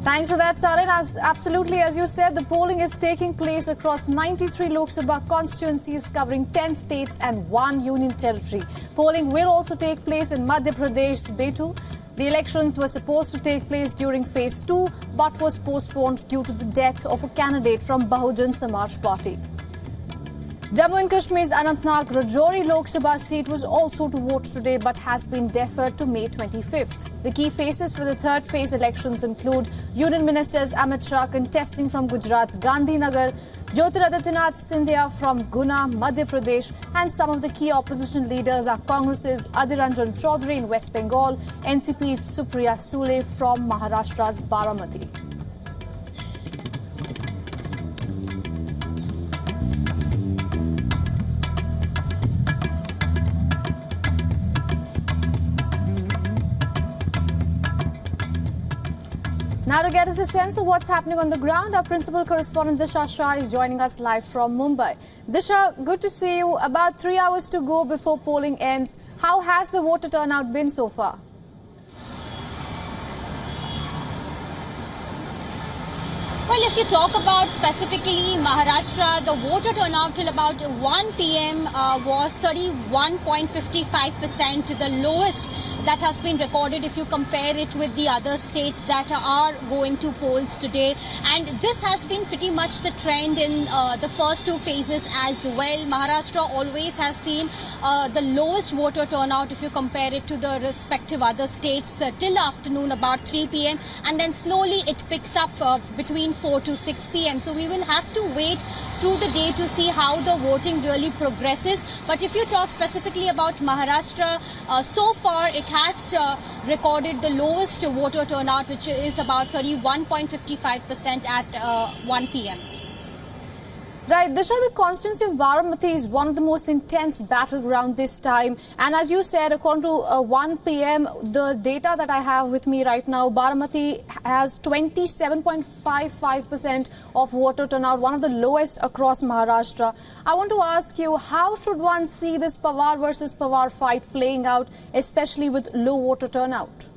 Thanks for that, Salin. Absolutely, as you said, the polling is taking place across 93 Lok Sabha constituencies covering 10 states and 1 union territory. Polling will also take place in Madhya Pradesh, Betu. The elections were supposed to take place during phase 2 but was postponed due to the death of a candidate from Bahujan Samaj Party. Jammu and Kashmir's Anantnag Rajouri Lok Sabha seat was also to vote today but has been deferred to May 25th. The key faces for the third phase elections include Union Ministers Amit Shah contesting from Gujarat's Gandhinagar, Jyotiradityanath Scindia from Guna, Madhya Pradesh, and some of the key opposition leaders are Congress's Adhir Ranjan Chaudhary in West Bengal, NCP's Supriya Sule from Maharashtra's Baramati. Now to get us a sense of what's happening on the ground, our principal correspondent Disha Shah is joining us live from Mumbai. Disha, good to see you. About 3 hours to go before polling ends. How has the voter turnout been so far? Well, if you talk about specifically Maharashtra, the voter turnout till about 1 p.m. was 31.55%, the lowest that has been recorded if you compare it with the other states that are going to polls today. And this has been pretty much the trend in the first two phases as well. Maharashtra always has seen the lowest voter turnout if you compare it to the respective other states till afternoon about 3 p.m. and then slowly it picks up between 4 to 6 p.m. So we will have to wait through the day to see how the voting really progresses. But if you talk specifically about Maharashtra, so far it has recorded the lowest voter turnout, which is about 31.55% at 1 p.m. Right, Disha, the constituency of Baramati is one of the most intense battleground this time. And as you said, according to 1 p.m., the data that I have with me right now, Baramati has 27.55% of voter turnout, one of the lowest across Maharashtra. I want to ask you, how should one see this Pawar versus Pawar fight playing out, especially with low voter turnout?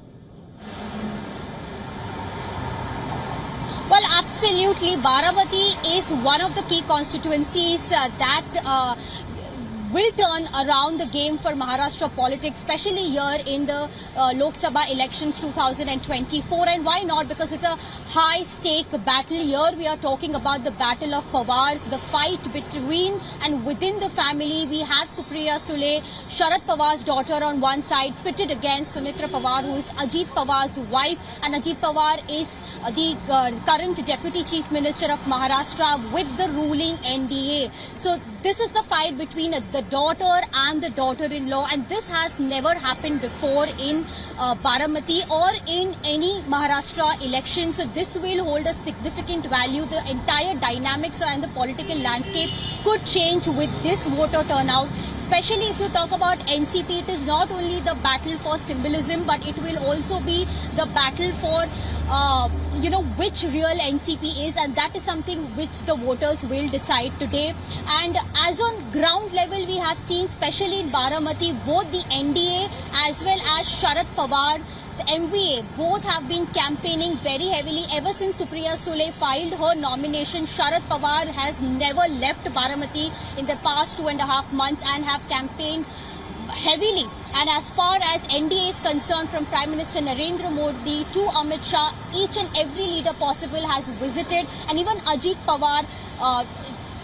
Well, absolutely. Baramati is one of the key constituencies that will turn around the game for Maharashtra politics, especially here in the Lok Sabha elections 2024. And why not? Because it's a high-stake battle. Here we are talking about the battle of Pawars, the fight between and within the family. We have Supriya Sule, Sharad Pawar's daughter on one side, pitted against Sumitra Pawar, who is Ajit Pawar's wife. And Ajit Pawar is the current Deputy Chief Minister of Maharashtra with the ruling NDA. So this is the fight between the daughter and the daughter-in-law, and this has never happened before in Baramati or in any Maharashtra election. So this will hold a significant value. The entire dynamics and the political landscape could change with this voter turnout. Especially if you talk about NCP, it is not only the battle for symbolism, but it will also be the battle for which real NCP is, and that is something which the voters will decide today. And as on ground level, we have seen, especially in Baramati, both the NDA as well as Sharad Pawar's MVA, both have been campaigning very heavily. Ever since Supriya Sule filed her nomination, Sharad Pawar has never left Baramati in the past 2.5 months and have campaigned heavily. And as far as NDA is concerned, from Prime Minister Narendra Modi to Amit Shah, each and every leader possible has visited, and even Ajit Pawar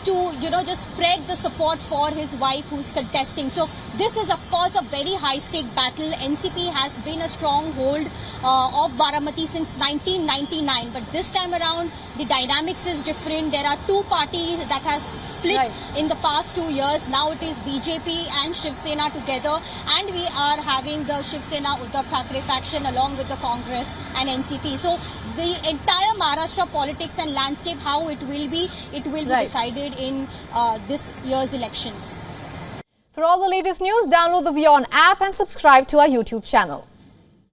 to just spread the support for his wife who's contesting. So this is of course a very high stake battle. NCP has been a stronghold of Baramati since 1999, but this time around the dynamics is different. There are two parties that has split in the past 2 years. Now it is BJP and Shiv Sena together, and we are having the Shiv Sena Uddhav Thackeray faction along with the Congress and NCP. So the entire Maharashtra politics and landscape, how it will be decided in this year's elections. For all the latest news, download the WION app and subscribe to our YouTube channel.